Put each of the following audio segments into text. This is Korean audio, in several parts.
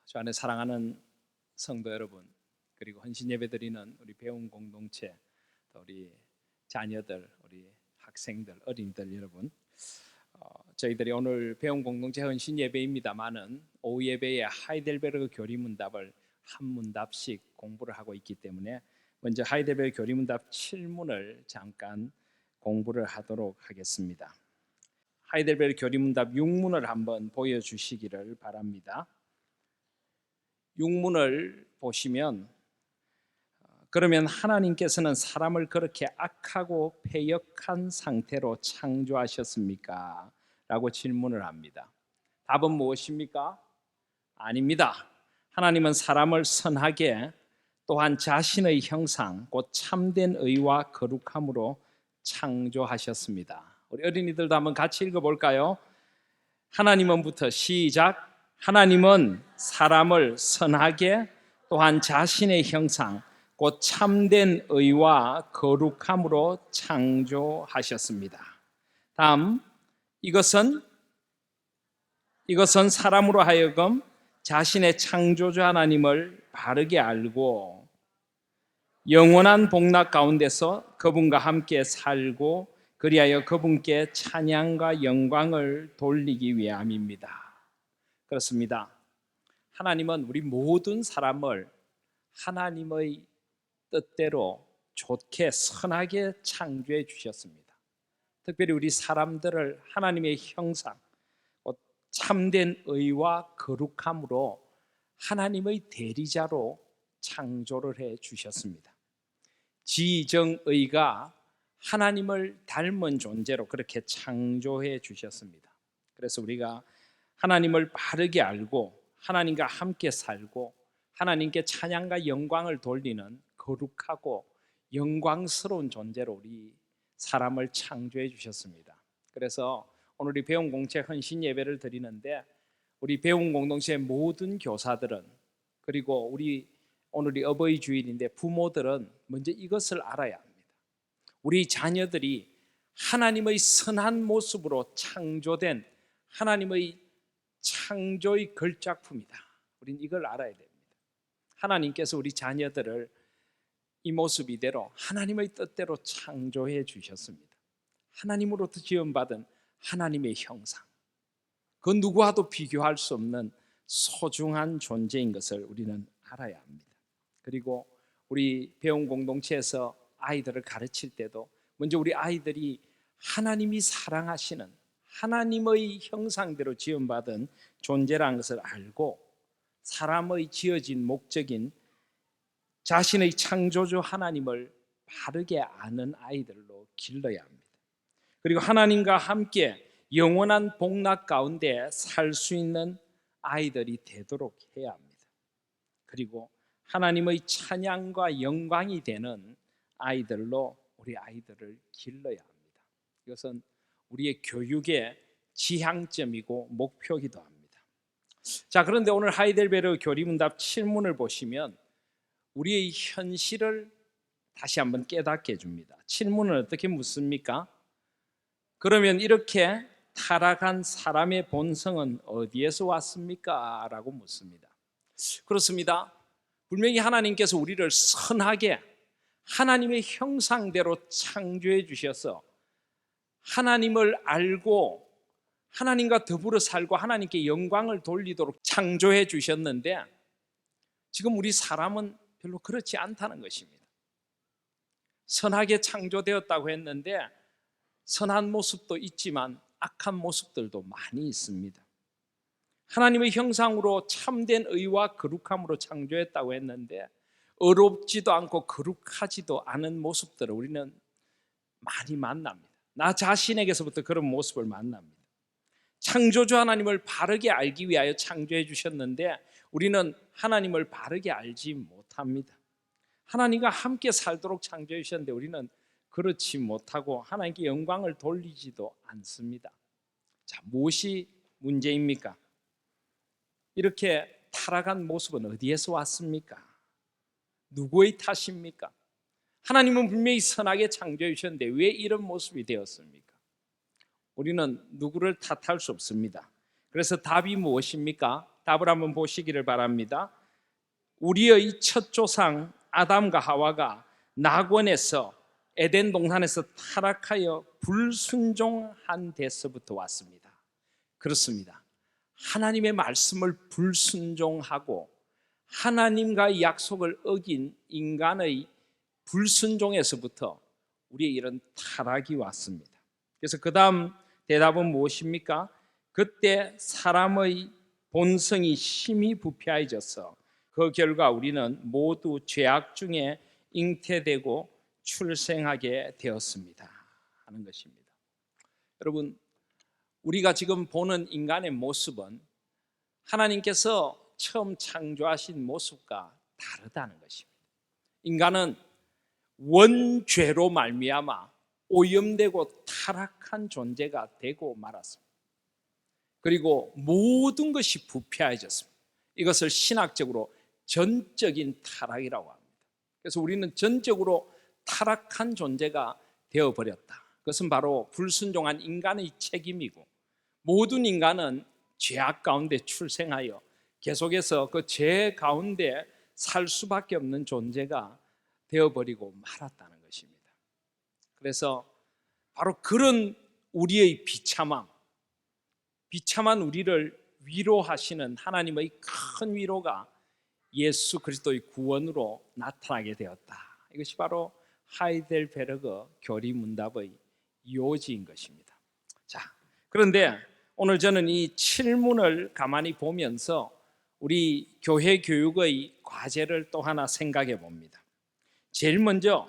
주 안에 사랑하는 성도 여러분, 그리고 헌신 예배드리는 우리 배움 공동체, 또 우리 자녀들, 우리 학생들, 어린이들 여러분, 저희들이 오늘 배움 공동체 헌신 예배입니다만은 오후 예배에 하이델베르그 교리문답을 한 문답씩 공부를 하고 있기 때문에 먼저 하이델베르그 교리문답 7문을 잠깐 공부를 하도록 하겠습니다. 하이델베르그 교리문답 6문을 한번 보여주시기를 바랍니다. 6문을 보시면, 그러면 하나님께서는 사람을 그렇게 악하고 패역한 상태로 창조하셨습니까? 라고 질문을 합니다. 답은 무엇입니까? 아닙니다. 하나님은 사람을 선하게, 또한 자신의 형상 곧 참된 의와 거룩함으로 창조하셨습니다. 우리 어린이들도 한번 같이 읽어볼까요? 하나님은부터 시작. 하나님은 사람을 선하게, 또한 자신의 형상 곧 참된 의와 거룩함으로 창조하셨습니다. 다음, 이것은 사람으로 하여금 자신의 창조주 하나님을 바르게 알고 영원한 복락 가운데서 그분과 함께 살고 그리하여 그분께 찬양과 영광을 돌리기 위함입니다. 그렇습니다. 하나님은 우리 모든 사람을 하나님의 뜻대로 좋게 선하게 창조해 주셨습니다. 특별히 우리 사람들을 하나님의 형상, 참된 의와 거룩함으로 하나님의 대리자로 창조를 해 주셨습니다. 지정의가 하나님을 닮은 존재로 그렇게 창조해 주셨습니다. 그래서 우리가 하나님을 바르게 알고 하나님과 함께 살고 하나님께 찬양과 영광을 돌리는 거룩하고 영광스러운 존재로 우리 사람을 창조해 주셨습니다. 그래서 오늘 이 배움 공동체 헌신 예배를 드리는데, 우리 배움 공동체의 모든 교사들은, 그리고 우리 오늘이 어버이 주일인데 부모들은 먼저 이것을 알아야 합니다. 우리 자녀들이 하나님의 선한 모습으로 창조된 하나님의 창조의 걸작품이다. 우리는 이걸 알아야 됩니다. 하나님께서 우리 자녀들을 이 모습 이대로 하나님의 뜻대로 창조해 주셨습니다. 하나님으로부터 지음받은 하나님의 형상, 그 누구와도 비교할 수 없는 소중한 존재인 것을 우리는 알아야 합니다. 그리고 우리 배움 공동체에서 아이들을 가르칠 때도 먼저 우리 아이들이 하나님이 사랑하시는 하나님의 형상대로 지음받은 존재라는 것을 알고 사람의 지어진 목적인 자신의 창조주 하나님을 바르게 아는 아이들로 길러야 합니다. 그리고 하나님과 함께 영원한 복락 가운데 살 수 있는 아이들이 되도록 해야 합니다. 그리고 하나님의 찬양과 영광이 되는 아이들로 우리 아이들을 길러야 합니다. 이것은 우리의 교육의 지향점이고 목표이기도 합니다. 자, 그런데 오늘 하이델베르 교리문답 7문을 보시면 우리의 현실을 다시 한번 깨닫게 해줍니다. 7문은 어떻게 묻습니까? 그러면 이렇게 타락한 사람의 본성은 어디에서 왔습니까? 라고 묻습니다. 그렇습니다. 분명히 하나님께서 우리를 선하게 하나님의 형상대로 창조해 주셔서 하나님을 알고 하나님과 더불어 살고 하나님께 영광을 돌리도록 창조해 주셨는데, 지금 우리 사람은 별로 그렇지 않다는 것입니다. 선하게 창조되었다고 했는데 선한 모습도 있지만 악한 모습들도 많이 있습니다. 하나님의 형상으로 참된 의와 거룩함으로 창조했다고 했는데 어렵지도 않고 거룩하지도 않은 모습들을 우리는 많이 만납니다. 나 자신에게서부터 그런 모습을 만납니다. 창조주 하나님을 바르게 알기 위하여 창조해 주셨는데 우리는 하나님을 바르게 알지 못합니다. 하나님과 함께 살도록 창조해 주셨는데 우리는 그렇지 못하고 하나님께 영광을 돌리지도 않습니다. 자, 무엇이 문제입니까? 이렇게 타락한 모습은 어디에서 왔습니까? 누구의 탓입니까? 하나님은 분명히 선하게 창조해 주셨는데 왜 이런 모습이 되었습니까? 우리는 누구를 탓할 수 없습니다. 그래서 답이 무엇입니까? 답을 한번 보시기를 바랍니다. 우리의 첫 조상 아담과 하와가 낙원에서 에덴 동산에서 타락하여 불순종한 데서부터 왔습니다. 그렇습니다. 하나님의 말씀을 불순종하고 하나님과의 약속을 어긴 인간의 불순종에서부터 우리의 이런 타락이 왔습니다. 그래서 그 다음 대답은 무엇입니까? 그때 사람의 본성이 심히 부패해져서 그 결과 우리는 모두 죄악 중에 잉태되고 출생하게 되었습니다 하는 것입니다. 여러분, 우리가 지금 보는 인간의 모습은 하나님께서 처음 창조하신 모습과 다르다는 것입니다. 인간은 원죄로 말미암아 오염되고 타락한 존재가 되고 말았습니다. 그리고 모든 것이 부패해졌습니다. 이것을 신학적으로 전적인 타락이라고 합니다. 그래서 우리는 전적으로 타락한 존재가 되어버렸다. 그것은 바로 불순종한 인간의 책임이고, 모든 인간은 죄악 가운데 출생하여 계속해서 그 죄 가운데 살 수밖에 없는 존재가 되어버리고 말았다는 것입니다. 그래서 바로 그런 우리의 비참한 우리를 위로하시는 하나님의 큰 위로가 예수 그리스도의 구원으로 나타나게 되었다. 이것이 바로 하이델베르그 교리문답의 요지인 것입니다. 자, 그런데 오늘 저는 이 7문을 가만히 보면서 우리 교회 교육의 과제를 또 하나 생각해 봅니다. 제일 먼저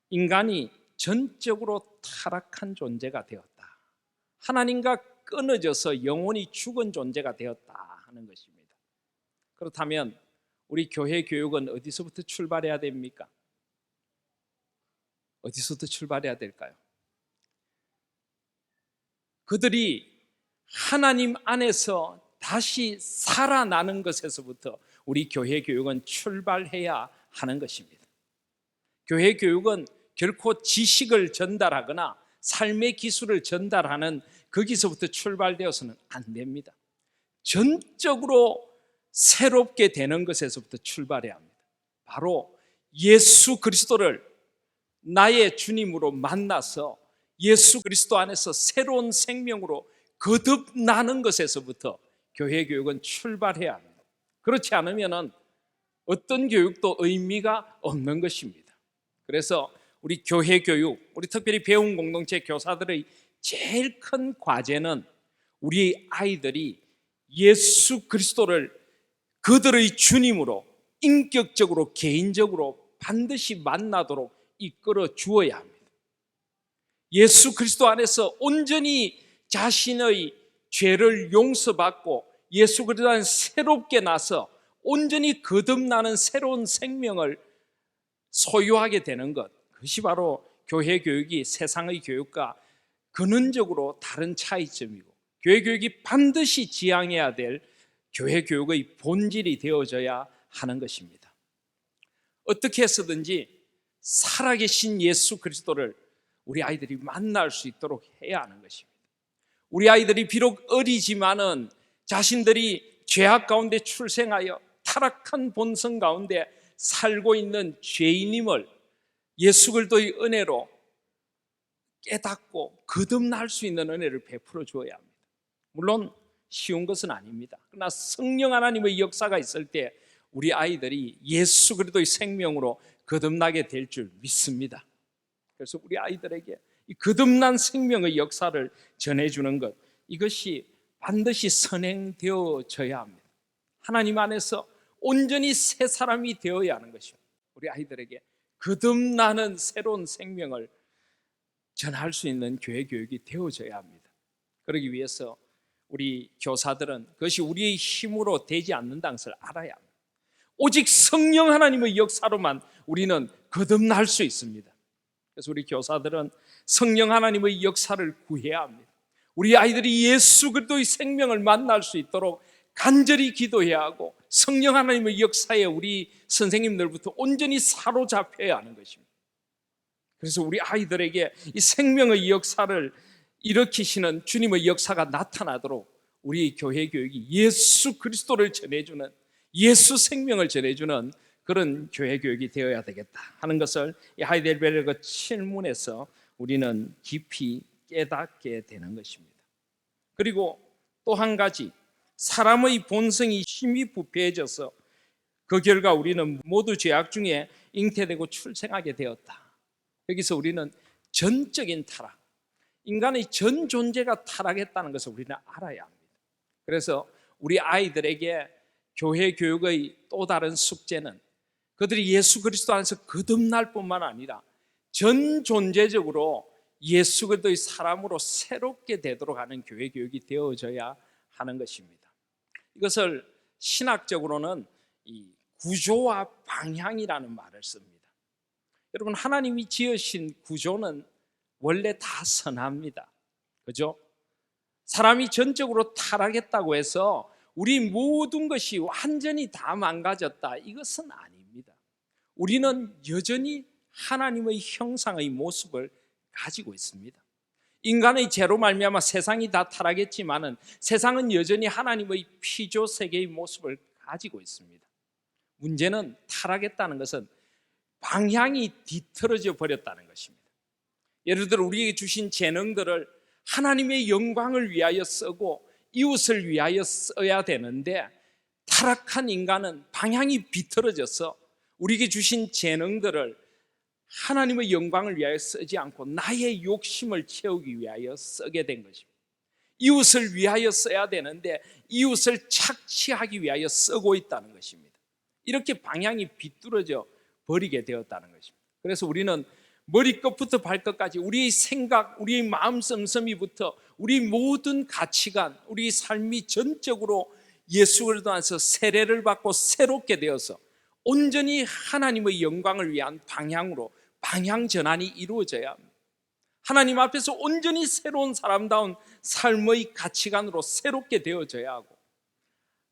인간이 전적으로 타락한 존재가 되었다. 하나님과 끊어져서 영원히 죽은 존재가 되었다 하는 것입니다. 그렇다면 우리 교회 교육은 어디서부터 출발해야 됩니까? 어디서부터 출발해야 될까요? 그들이 하나님 안에서 다시 살아나는 것에서부터 우리 교회 교육은 출발해야 하는 것입니다. 교회 교육은 결코 지식을 전달하거나 삶의 기술을 전달하는 거기서부터 출발되어서는 안 됩니다. 전적으로 새롭게 되는 것에서부터 출발해야 합니다. 바로 예수 그리스도를 나의 주님으로 만나서 예수 그리스도 안에서 새로운 생명으로 거듭나는 것에서부터 교회 교육은 출발해야 합니다. 그렇지 않으면 어떤 교육도 의미가 없는 것입니다. 그래서 우리 교회 교육, 우리 특별히 배움 공동체 교사들의 제일 큰 과제는 우리 아이들이 예수 그리스도를 그들의 주님으로 인격적으로 개인적으로 반드시 만나도록 이끌어 주어야 합니다. 예수 그리스도 안에서 온전히 자신의 죄를 용서받고 예수 그리스도 안에 새롭게 나서 온전히 거듭나는 새로운 생명을 소유하게 되는 것, 그것이 바로 교회 교육이 세상의 교육과 근원적으로 다른 차이점이고, 교회 교육이 반드시 지향해야 될 교회 교육의 본질이 되어져야 하는 것입니다. 어떻게 해서든지 살아계신 예수 그리스도를 우리 아이들이 만날 수 있도록 해야 하는 것입니다. 우리 아이들이 비록 어리지만은 자신들이 죄악 가운데 출생하여 타락한 본성 가운데 살고 있는 죄인임을 예수 그리스도의 은혜로 깨닫고 거듭날 수 있는 은혜를 베풀어 주어야 합니다. 물론 쉬운 것은 아닙니다. 그러나 성령 하나님의 역사가 있을 때 우리 아이들이 예수 그리스도의 생명으로 거듭나게 될 줄 믿습니다. 그래서 우리 아이들에게 이 거듭난 생명의 역사를 전해주는 것, 이것이 반드시 선행되어져야 합니다. 하나님 안에서 온전히 새 사람이 되어야 하는 것입니다. 우리 아이들에게 거듭나는 새로운 생명을 전할 수 있는 교회 교육이 되어져야 합니다. 그러기 위해서 우리 교사들은 그것이 우리의 힘으로 되지 않는다는 것을 알아야 합니다. 오직 성령 하나님의 역사로만 우리는 거듭날 수 있습니다. 그래서 우리 교사들은 성령 하나님의 역사를 구해야 합니다. 우리 아이들이 예수 그리스도의 생명을 만날 수 있도록 간절히 기도해야 하고, 성령 하나님의 역사에 우리 선생님들부터 온전히 사로잡혀야 하는 것입니다. 그래서 우리 아이들에게 이 생명의 역사를 일으키시는 주님의 역사가 나타나도록 우리 교회 교육이 예수 그리스도를 전해주는, 예수 생명을 전해주는 그런 교회 교육이 되어야 되겠다 하는 것을 이 하이델베르그 칠문에서 우리는 깊이 깨닫게 되는 것입니다. 그리고 또 한 가지, 사람의 본성이 심히 부패해져서 그 결과 우리는 모두 죄악 중에 잉태되고 출생하게 되었다. 여기서 우리는 전적인 타락, 인간의 전 존재가 타락했다는 것을 우리는 알아야 합니다. 그래서 우리 아이들에게 교회 교육의 또 다른 숙제는 그들이 예수 그리스도 안에서 거듭날 뿐만 아니라 전 존재적으로 예수 그리스도의 사람으로 새롭게 되도록 하는 교회 교육이 되어져야 하는 것입니다. 이것을 신학적으로는 이 구조와 방향이라는 말을 씁니다. 여러분, 하나님이 지으신 구조는 원래 다 선합니다. 그죠? 사람이 전적으로 타락했다고 해서 우리 모든 것이 완전히 다 망가졌다, 이것은 아닙니다. 우리는 여전히 하나님의 형상의 모습을 가지고 있습니다. 인간의 죄로 말미암아 세상이 다 타락했지만은 세상은 여전히 하나님의 피조 세계의 모습을 가지고 있습니다. 문제는 타락했다는 것은 방향이 뒤틀어져 버렸다는 것입니다. 예를 들어 우리에게 주신 재능들을 하나님의 영광을 위하여 쓰고 이웃을 위하여 써야 되는데, 타락한 인간은 방향이 비틀어져서 우리에게 주신 재능들을 하나님의 영광을 위하여 쓰지 않고 나의 욕심을 채우기 위하여 쓰게 된 것입니다. 이웃을 위하여 써야 되는데 이웃을 착취하기 위하여 쓰고 있다는 것입니다. 이렇게 방향이 비뚤어져 버리게 되었다는 것입니다. 그래서 우리는 머리끝부터 발끝까지 우리의 생각, 우리의 마음 씀씀이부터 우리 모든 가치관, 우리 삶이 전적으로 예수 그리스도 안에서 세례를 받고 새롭게 되어서 온전히 하나님의 영광을 위한 방향으로 방향 전환이 이루어져야 합니다. 하나님 앞에서 온전히 새로운 사람다운 삶의 가치관으로 새롭게 되어져야 하고,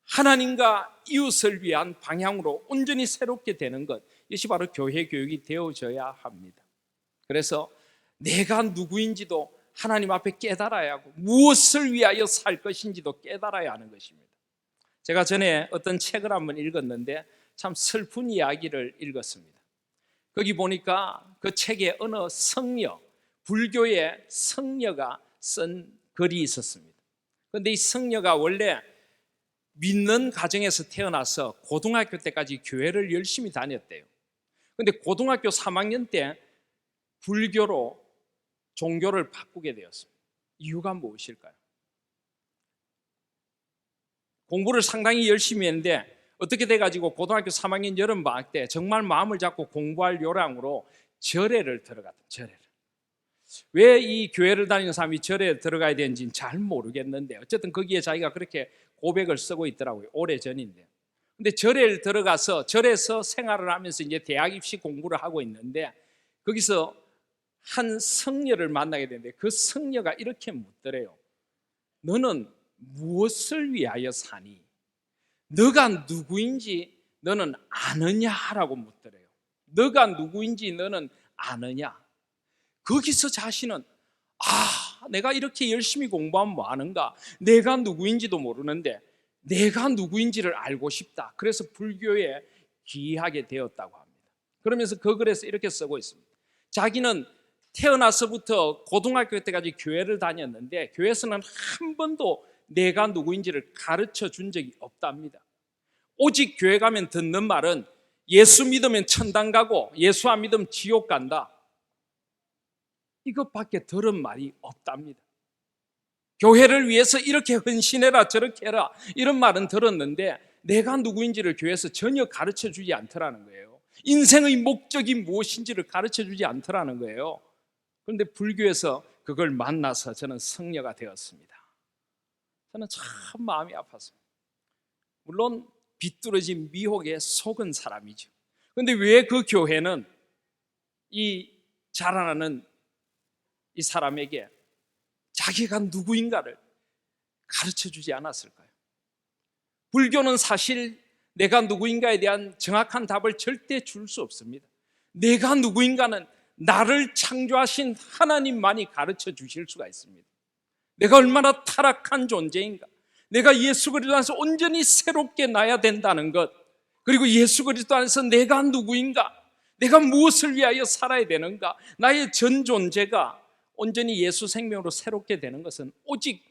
하나님과 이웃을 위한 방향으로 온전히 새롭게 되는 것, 이것이 바로 교회 교육이 되어져야 합니다. 그래서 내가 누구인지도 하나님 앞에 깨달아야 하고 무엇을 위하여 살 것인지도 깨달아야 하는 것입니다. 제가 전에 어떤 책을 한번 읽었는데 참 슬픈 이야기를 읽었습니다. 거기 보니까 그 책에 어느 성녀, 불교의 성녀가 쓴 글이 있었습니다. 그런데 이 성녀가 원래 믿는 가정에서 태어나서 고등학교 때까지 교회를 열심히 다녔대요. 그런데 고등학교 3학년 때 불교로 종교를 바꾸게 되었습니다. 이유가 무엇일까요? 공부를 상당히 열심히 했는데 어떻게 돼가지고 고등학교 3학년 여름방학 때 정말 마음을 잡고 공부할 요량으로 절에를 들어갔다. 절에를. 왜 이 교회를 다니는 사람이 절에 들어가야 되는지는 잘 모르겠는데 어쨌든 거기에 자기가 그렇게 고백을 쓰고 있더라고요. 오래전인데. 근데 절에 들어가서 절에서 생활을 하면서 이제 대학 입시 공부를 하고 있는데 거기서 한 성녀를 만나게 되는데 그 성녀가 이렇게 묻더래요. 너는 무엇을 위하여 사니? 너가 누구인지 너는 아느냐라고 묻더래요. 너가 누구인지 너는 아느냐? 거기서 자신은 내가 이렇게 열심히 공부하면 뭐 하는가? 내가 누구인지도 모르는데 내가 누구인지를 알고 싶다. 그래서 불교에 귀하게 되었다고 합니다. 그러면서 그 글에서 이렇게 쓰고 있습니다. 자기는 태어나서부터 고등학교 때까지 교회를 다녔는데 교회에서는 한 번도 내가 누구인지를 가르쳐 준 적이 없답니다. 오직 교회 가면 듣는 말은 예수 믿으면 천당 가고 예수 안 믿으면 지옥 간다, 이것밖에 들은 말이 없답니다. 교회를 위해서 이렇게 헌신해라 저렇게 해라 이런 말은 들었는데 내가 누구인지를 교회에서 전혀 가르쳐 주지 않더라는 거예요. 인생의 목적이 무엇인지를 가르쳐 주지 않더라는 거예요. 그런데 불교에서 그걸 만나서 저는 성녀가 되었습니다. 저는 참 마음이 아팠습니다. 물론 비뚤어진 미혹에 속은 사람이죠. 그런데 왜 그 교회는 이 자라나는 이 사람에게 자기가 누구인가를 가르쳐 주지 않았을까요? 불교는 사실 내가 누구인가에 대한 정확한 답을 절대 줄 수 없습니다. 내가 누구인가는 나를 창조하신 하나님만이 가르쳐 주실 수가 있습니다. 내가 얼마나 타락한 존재인가, 내가 예수 그리스도 안에서 온전히 새롭게 나야 된다는 것, 그리고 예수 그리스도 안에서 내가 누구인가, 내가 무엇을 위하여 살아야 되는가, 나의 전 존재가 온전히 예수 생명으로 새롭게 되는 것은 오직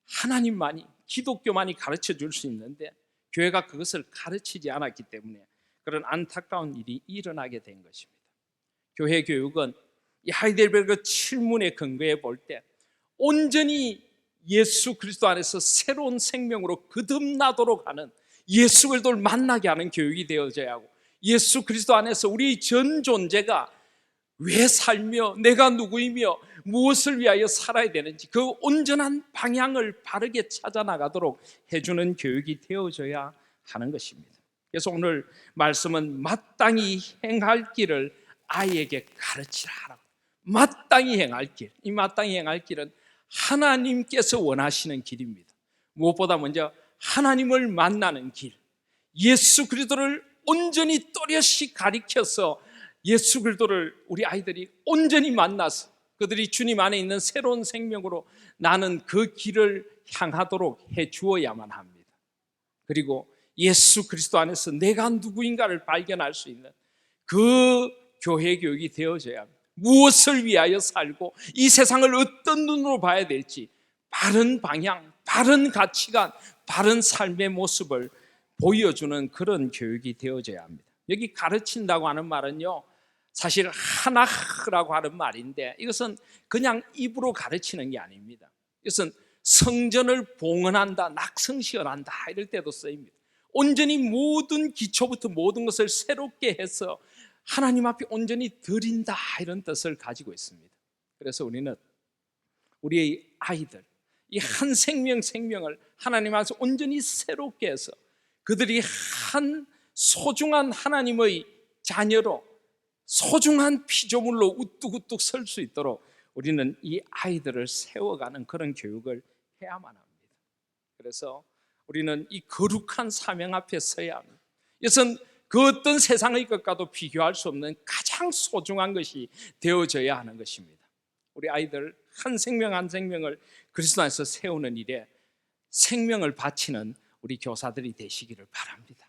하나님만이, 기독교만이 가르쳐 줄 수 있는데 교회가 그것을 가르치지 않았기 때문에 그런 안타까운 일이 일어나게 된 것입니다. 교회 교육은 이 하이델베르그 7문에 근거해 볼 때 온전히 예수 그리스도 안에서 새로운 생명으로 거듭나도록 하는, 예수 그리스도를 만나게 하는 교육이 되어져야 하고, 예수 그리스도 안에서 우리 전 존재가 왜 살며 내가 누구이며 무엇을 위하여 살아야 되는지 그 온전한 방향을 바르게 찾아 나가도록 해주는 교육이 되어져야 하는 것입니다. 그래서 오늘 말씀은 마땅히 행할 길을 아이에게 가르치라. 마땅히 행할 길, 이 마땅히 행할 길은 하나님께서 원하시는 길입니다. 무엇보다 먼저 하나님을 만나는 길, 예수 그리스도를 온전히 또렷이 가리켜서 예수 그리스도를 우리 아이들이 온전히 만나서 그들이 주님 안에 있는 새로운 생명으로 나는 그 길을 향하도록 해 주어야만 합니다. 그리고 예수 그리스도 안에서 내가 누구인가를 발견할 수 있는 그 교회 교육이 되어져야 합니다. 무엇을 위하여 살고 이 세상을 어떤 눈으로 봐야 될지 바른 방향, 바른 가치관, 바른 삶의 모습을 보여주는 그런 교육이 되어져야 합니다. 여기 가르친다고 하는 말은요, 사실 하나라고 하는 말인데 이것은 그냥 입으로 가르치는 게 아닙니다. 이것은 성전을 봉헌한다, 낙성시연한다 이럴 때도 쓰입니다. 온전히 모든 기초부터 모든 것을 새롭게 해서 하나님 앞에 온전히 드린다 이런 뜻을 가지고 있습니다. 그래서 우리는 우리의 아이들, 이 한 생명을 하나님 앞에서 온전히 새롭게 해서 그들이 한 소중한 하나님의 자녀로 소중한 피조물로 우뚝우뚝 설 수 있도록 우리는 이 아이들을 세워가는 그런 교육을 해야만 합니다. 그래서 우리는 이 거룩한 사명 앞에 서야 합니다. 이것은 그 어떤 세상의 것과도 비교할 수 없는 가장 소중한 것이 되어져야 하는 것입니다. 우리 아이들 한 생명 한 생명을 그리스도 안에서 세우는 일에 생명을 바치는 우리 교사들이 되시기를 바랍니다.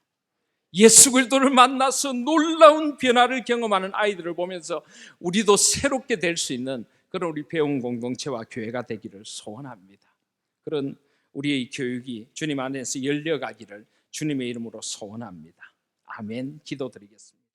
예수 그리스도를 만나서 놀라운 변화를 경험하는 아이들을 보면서 우리도 새롭게 될 수 있는 그런 우리 배움 공동체와 교회가 되기를 소원합니다. 그런 우리의 교육이 주님 안에서 열려가기를 주님의 이름으로 소원합니다. 아멘. 기도드리겠습니다.